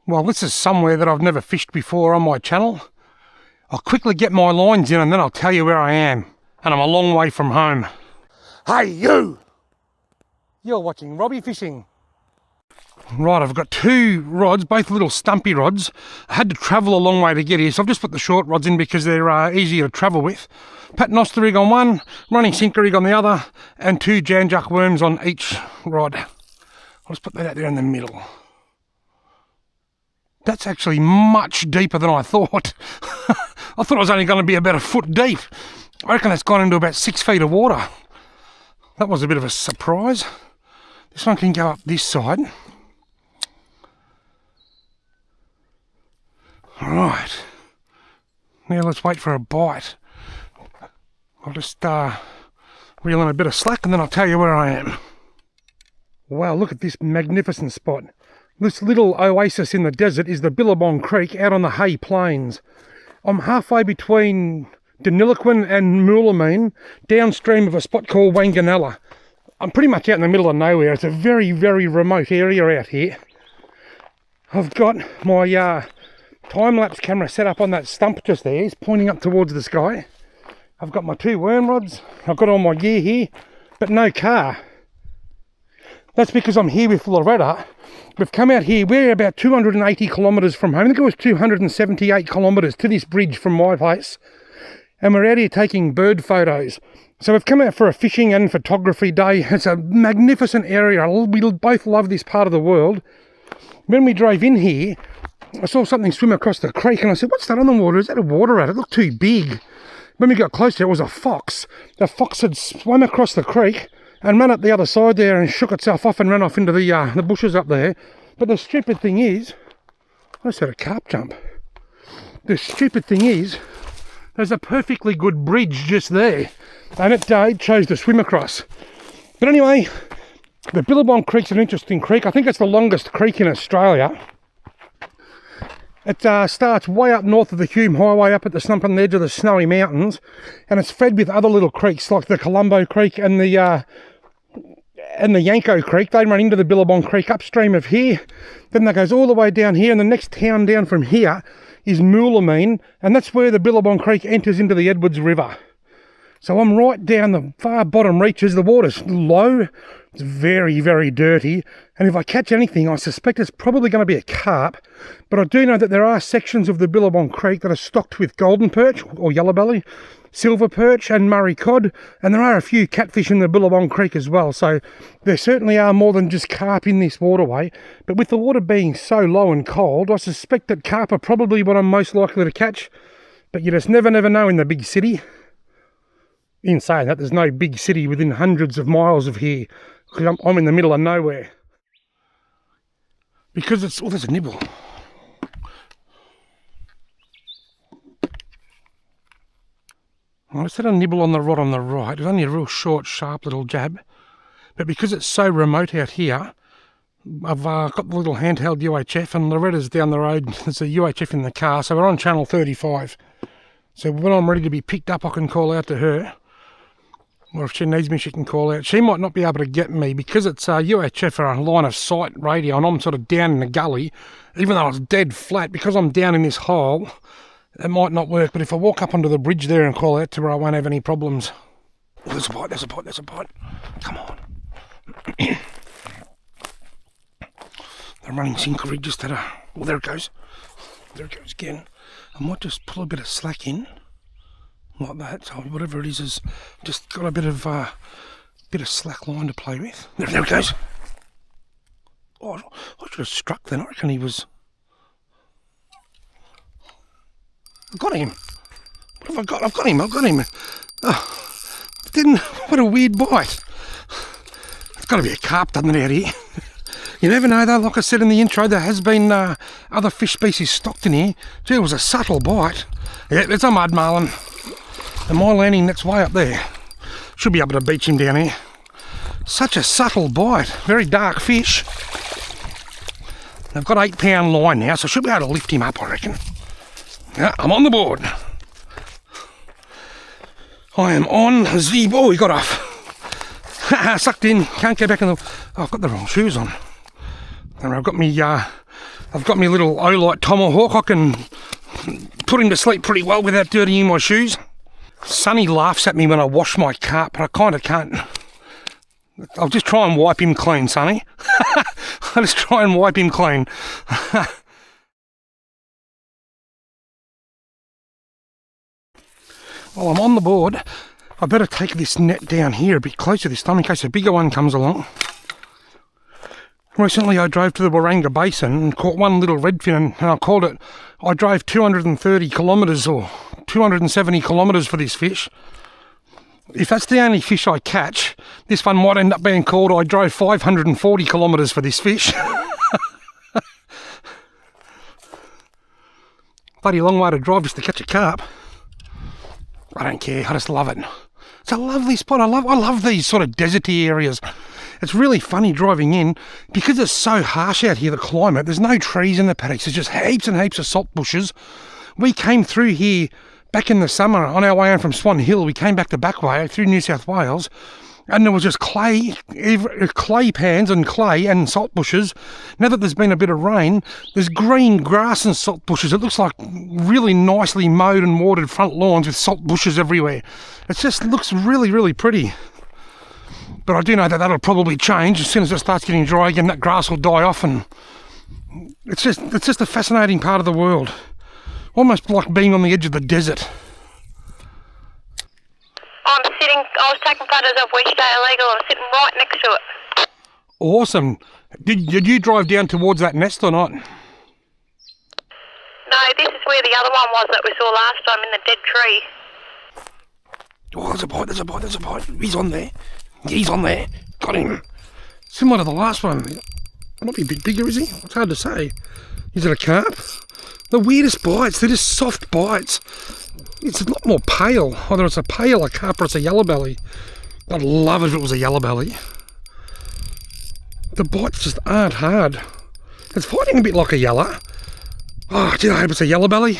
Well, this is somewhere that I've never fished before on my channel. I'll quickly get my lines in and then I'll tell you where I am. And I'm a long way from home. Hey, you! You're watching Robbie Fishing. Right, I've got two rods, both little stumpy rods. I had to travel a long way to get here, so I've just put the short rods in because they're easier to travel with. Paternoster rig on one, running sinker rig on the other, and two Jan Juck worms on each rod. I'll just put that out there in the middle. That's actually much deeper than I thought. I thought it was only going to be about a foot deep. I reckon that's gone into about 6 feet of water. That was a bit of a surprise. This one can go up this side. Right, now let's wait for a bite. I'll just reel in a bit of slack and then I'll tell you where I am. Wow, look at this magnificent spot. This little oasis in the desert is the Billabong Creek out on the Hay Plains. I'm halfway between Deniliquin and Moulamein, downstream of a spot called Wanganella. I'm pretty much out in the middle of nowhere. It's a very, very remote area out here. I've got my time-lapse camera set up on that stump just there. It's pointing up towards the sky. I've got my two worm rods. I've got all my gear here, but no car. That's because I'm here with Loretta. We've come out here. We're about 280 kilometres from home. I think it was 278 kilometres to this bridge from my place. And we're out here taking bird photos. So we've come out for a fishing and photography day. It's a magnificent area. We both love this part of the world. When we drove in here, I saw something swim across the creek and I said, what's that on the water? Is that a water rat? It looked too big. When we got closer, it was a fox. The fox had swum across the creek and ran up the other side there and shook itself off and ran off into the bushes up there. But the stupid thing is, I just had a carp jump. The stupid thing is, there's a perfectly good bridge just there. And it chose to swim across. But anyway, the Billabong Creek's an interesting creek. I think it's the longest creek in Australia. It starts way up north of the Hume Highway, up at the slumping edge of the Snowy Mountains, and it's fed with other little creeks like the Colombo Creek and the Yanko Creek. They run into the Billabong Creek upstream of here. Then that goes all the way down here, and the next town down from here is Moulamein, and that's where the Billabong Creek enters into the Edwards River. So I'm right down the far bottom reaches. The water's low. It's very, very dirty. And if I catch anything, I suspect it's probably going to be a carp. But I do know that there are sections of the Billabong Creek that are stocked with golden perch or yellow belly, silver perch and Murray cod. And there are a few catfish in the Billabong Creek as well. So there certainly are more than just carp in this waterway. But with the water being so low and cold, I suspect that carp are probably what I'm most likely to catch. But you just never know in the big city. In saying that, there's no big city within hundreds of miles of here. I'm in the middle of nowhere. Because it's... oh, there's a nibble. I just had a nibble on the rod on the right. It was only a real short, sharp little jab. But because it's so remote out here, I've got the little handheld UHF, and Loretta's down the road. There's a UHF in the car, so we're on channel 35. So when I'm ready to be picked up, I can call out to her. Or if she needs me, she can call out. She might not be able to get me because it's UHF or a line of sight radio, and I'm sort of down in the gully. Even though it's dead flat, because I'm down in this hole, it might not work. But if I walk up onto the bridge there and call out to her, I won't have any problems. Oh, there's a bite, there's a bite, there's a bite. Come on. The running sinker rig just had a... oh, there it goes. There it goes again. I might just pull a bit of slack in. Like that, so whatever it is just got a bit of slack line to play with. There it goes. Oh, I should have struck then. I reckon he was... I got him. What have I got? I've got him. Oh, didn't... what a weird bite. It's got to be a carp, doesn't it, out here? You never know though, like I said in the intro, there has been other fish species stocked in here. Gee, it was a subtle bite. Yeah, it's a mud marlin. And my landing net's way up there. Should be able to beach him down here. Such a subtle bite. Very dark fish. I've got 8 pound line now, so I should be able to lift him up, I reckon. Yeah, I'm on the board. I am on the board. He got off. Sucked in. Can't get back in the... oh, I've got the wrong shoes on. And I've got me I've got my little Olight tomahawk. I can put him to sleep pretty well without dirtying my shoes. Sonny laughs at me when I wash my carp, but I kind of can't. I'll just try and wipe him clean, Sonny. I'll just try and wipe him clean. While I'm on the board, I better take this net down here a bit closer this time in case a bigger one comes along. Recently I drove to the Waranga Basin and caught one little redfin, and I drove 230 kilometres or 270 kilometres for this fish. If that's the only fish I catch, this one might end up being called I drove 540 kilometres for this fish. Bloody long way to drive just to catch a carp. I don't care, I just love it. It's a lovely spot. I love these sort of deserty areas. It's really funny driving in because it's so harsh out here, the climate. There's no trees in the paddocks. There's just heaps and heaps of salt bushes. We came through here back in the summer on our way home from Swan Hill. We came back to Backway through New South Wales, and there was just clay pans and clay and salt bushes. Now that there's been a bit of rain, there's green grass and salt bushes. It looks like really nicely mowed and watered front lawns with salt bushes everywhere. It just looks really, really pretty. But I do know that that'll probably change as soon as it starts getting dry again. That grass will die off, and it's just a fascinating part of the world. Almost like being on the edge of the desert. I was taking photos of West Day Illegal. I'm sitting right next to it. Awesome. Did you drive down towards that nest or not? No, this is where the other one was that we saw last time in the dead tree. Oh, there's a bite. He's on there. Got him. Similar to the last one. Might be a bit bigger, is he? It's hard to say. Is it a carp? The weirdest bites. They're just soft bites. It's a lot more pale. Whether it's a pale, a carp, or it's a yellow belly. I'd love it if it was a yellow belly. The bites just aren't hard. It's fighting a bit like a yellow. Oh, gee, I hope it's a yellow belly.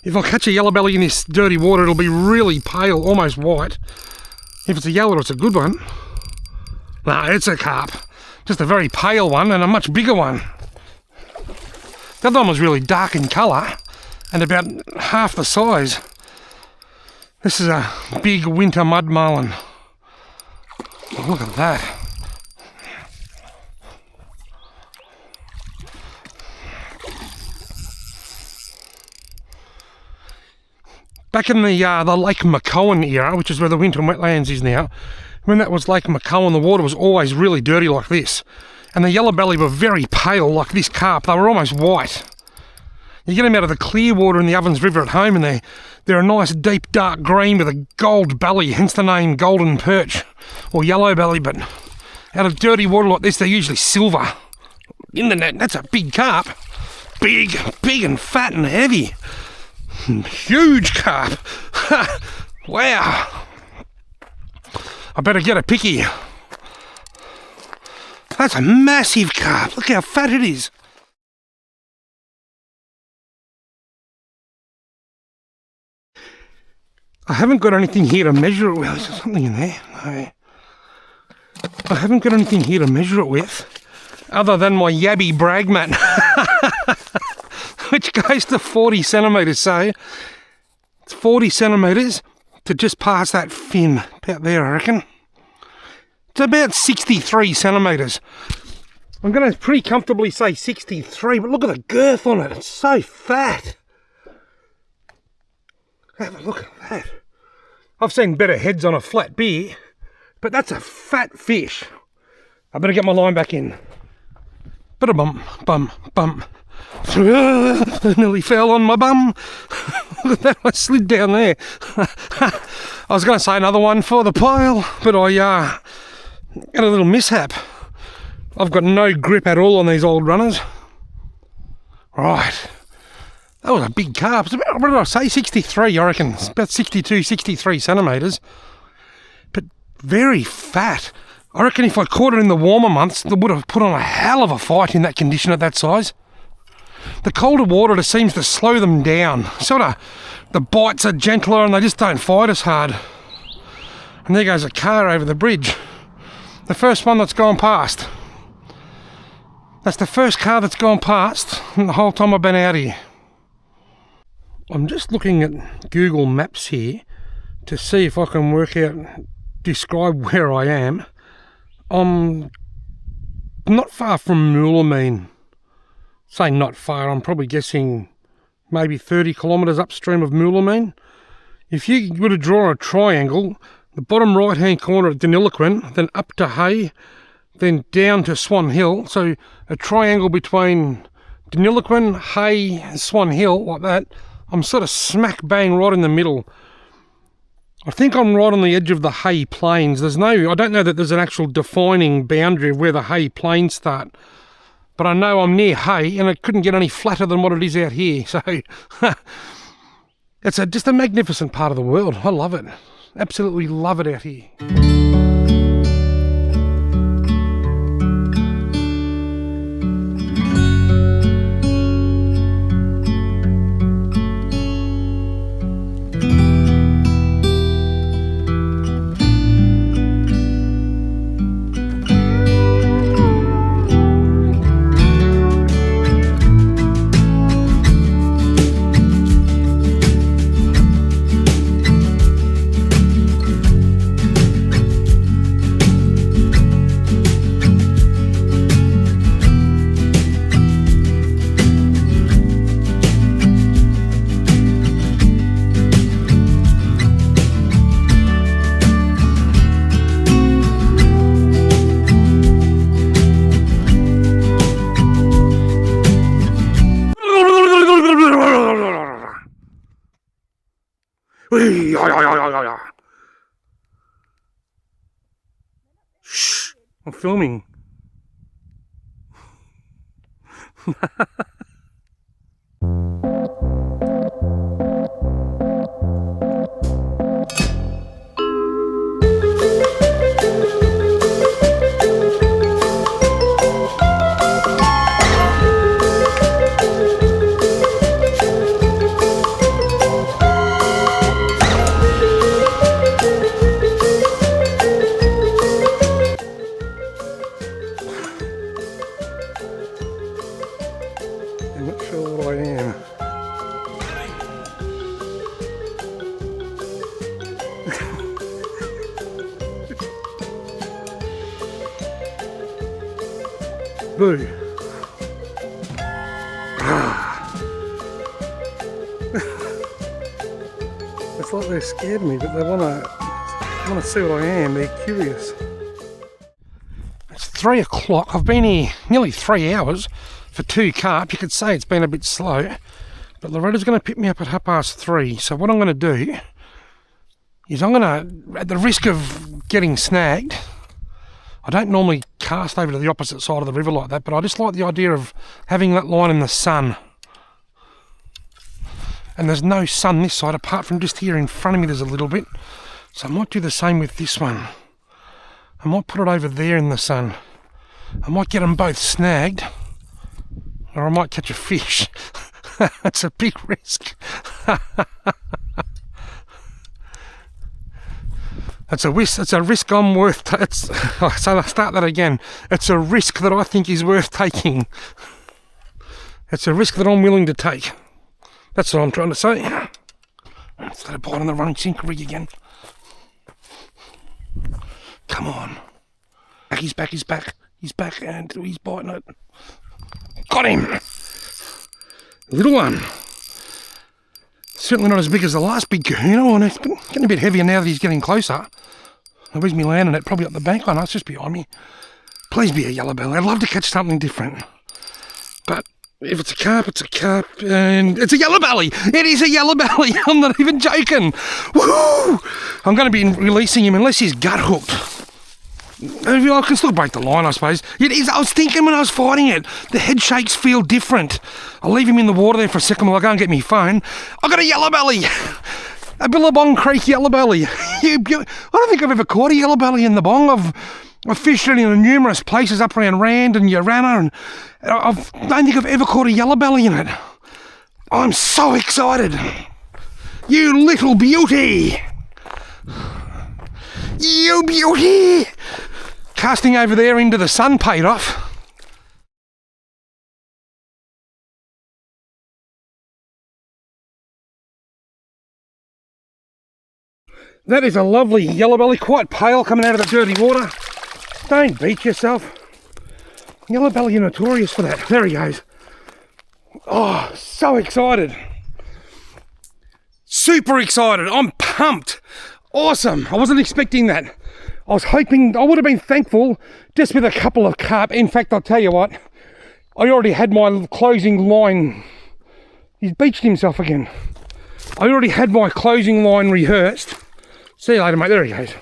If I catch a yellow belly in this dirty water, it'll be really pale, almost white. If it's a yellow, it's a good one. No, it's a carp. Just a very pale one and a much bigger one. The other one was really dark in colour and about half the size. This is a big winter mud marlin. Oh, look at that. Back in the Lake McCowan era, which is where the Winton Wetlands is now, when that was Lake McCowan, the water was always really dirty like this. And the yellow belly were very pale like this carp. They were almost white. You get them out of the clear water in the Ovens River at home and they're a nice deep dark green with a gold belly, hence the name golden perch or yellow belly. But out of dirty water like this, they're usually silver. In the net, that's a big carp. Big and fat and heavy. Huge carp. Wow. I better get a picky. That's a massive carp. Look how fat it is. I haven't got anything here to measure it with. Is there something in there? No. I haven't got anything here to measure it with other than my Yabby brag mat. Which goes to 40 centimetres, so it's 40 centimetres to just past that fin, about there I reckon. It's about 63 centimetres. I'm going to pretty comfortably say 63, but look at the girth on it, it's so fat. Have a look at that. I've seen better heads on a flat beer, but that's a fat fish. I better get my line back in. Bit of bum. I nearly fell on my bum. Look at that, I slid down there. I was going to say another one for the pile, but I had a little mishap. I've got no grip at all on these old runners. Right. That was a big carp. It's about, what did I say, 63, I reckon. It's about 62, 63 centimetres. But very fat. I reckon if I caught it in the warmer months, it would have put on a hell of a fight in that condition at that size. The colder water just seems to slow them down. Sort of, the bites are gentler and they just don't fight as hard. And there goes a car over the bridge. The first one that's gone past. That's the first car that's gone past the whole time I've been out here. I'm just looking at Google Maps here to see if I can describe where I am. I'm not far from Moulamein. Say not far, I'm probably guessing maybe 30 kilometres upstream of Moulamein. If you were to draw a triangle, the bottom right hand corner at Deniliquin, then up to Hay, then down to Swan Hill, so a triangle between Deniliquin, Hay and Swan Hill, like that, I'm sort of smack bang right in the middle. I think I'm right on the edge of the Hay Plains. I don't know that there's an actual defining boundary of where the Hay Plains start, but I know I'm near Hay, and it couldn't get any flatter than what it is out here, so it's just a magnificent part of the world. I love it. Absolutely love it out here. Shh, I'm filming. I'm not sure what I am. Boo. It's like they're scared of me, but they want to see what I am. They're curious. It's 3 o'clock. I've been here nearly 3 hours for 2 carp. You could say it's been a bit slow, but Loretta's going to pick me up at 3:30. So what I'm going to do is I'm going to, at the risk of getting snagged, I don't normally cast over to the opposite side of the river like that, but I just like the idea of having that line in the sun. And there's no sun this side apart from just here in front of me there's a little bit. So I might do the same with this one. I might put it over there in the sun. I might get them both snagged, or I might catch a fish. That's a big risk. It's a risk I'm worth. So I'll start that again. It's a risk that I think is worth taking. It's a risk that I'm willing to take. That's what I'm trying to say. Let's let it bite on the running sink rig again. Come on. He's back, he's back. He's back and he's biting it. Got him! Little one. Certainly not as big as the last big kahuna, and it's getting a bit heavier now that he's getting closer. Where's me landing it? Probably up the bank. Oh no, it's just behind me. Please be a yellow belly. I'd love to catch something different. But if it's a carp, it's a carp, and it's a yellow belly. It is a yellow belly. I'm not even joking. Woo! I'm going to be releasing him unless he's gut hooked. I can still break the line, I suppose. It is. I was thinking when I was fighting it, the head shakes feel different. I'll leave him in the water there for a second while I go and get my phone. I got a yellow belly. A Billabong Creek yellow belly. I don't think I've ever caught a yellow belly in the bong. I've fished it in numerous places up around Rand and Urana, and I don't think I've ever caught a yellow belly in it. I'm so excited. You little beauty. You beauty. Casting over there into the sun paid off. That is a lovely yellow belly, quite pale, coming out of the dirty water. Don't beat yourself. Yellow belly are notorious for that. There he goes. Oh, so excited. Super excited. I'm pumped. Awesome. I wasn't expecting that. I was hoping, I would have been thankful just with a couple of carp. In fact, I'll tell you what, I already had my closing line. He's beached himself again. I already had my closing line rehearsed. See you later, mate. There he goes.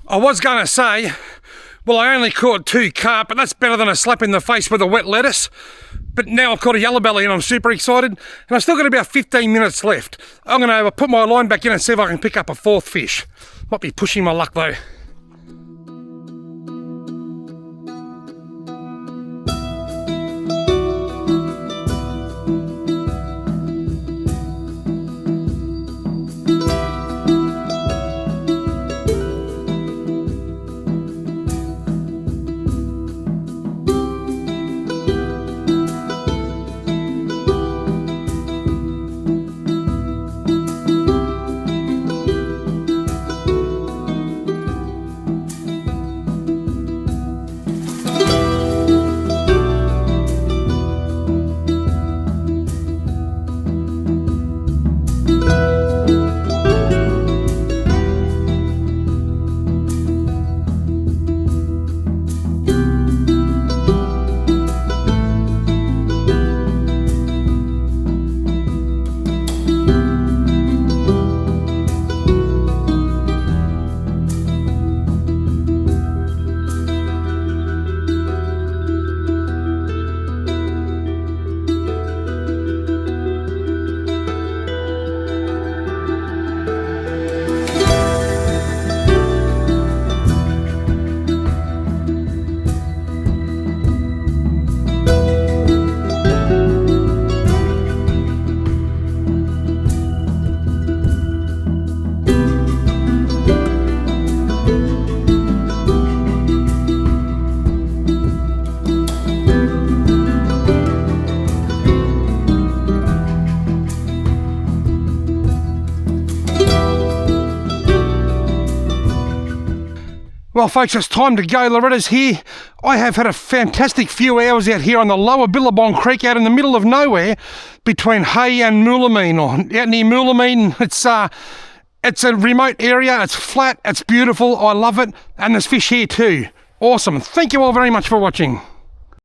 I was going to say, well, I only caught 2 carp, but that's better than a slap in the face with a wet lettuce. But now I've caught a yellow belly and I'm super excited. And I've still got about 15 minutes left. I'm going to put my line back in and see if I can pick up a 4th fish. Might be pushing my luck though. Well folks, it's time to go. Loretta's here. I have had a fantastic few hours out here on the lower Billabong Creek out in the middle of nowhere between Hay and Moulamein, or out near Moulamein. It's a remote area, it's flat, it's beautiful, I love it, and there's fish here too. Awesome. Thank you all very much for watching.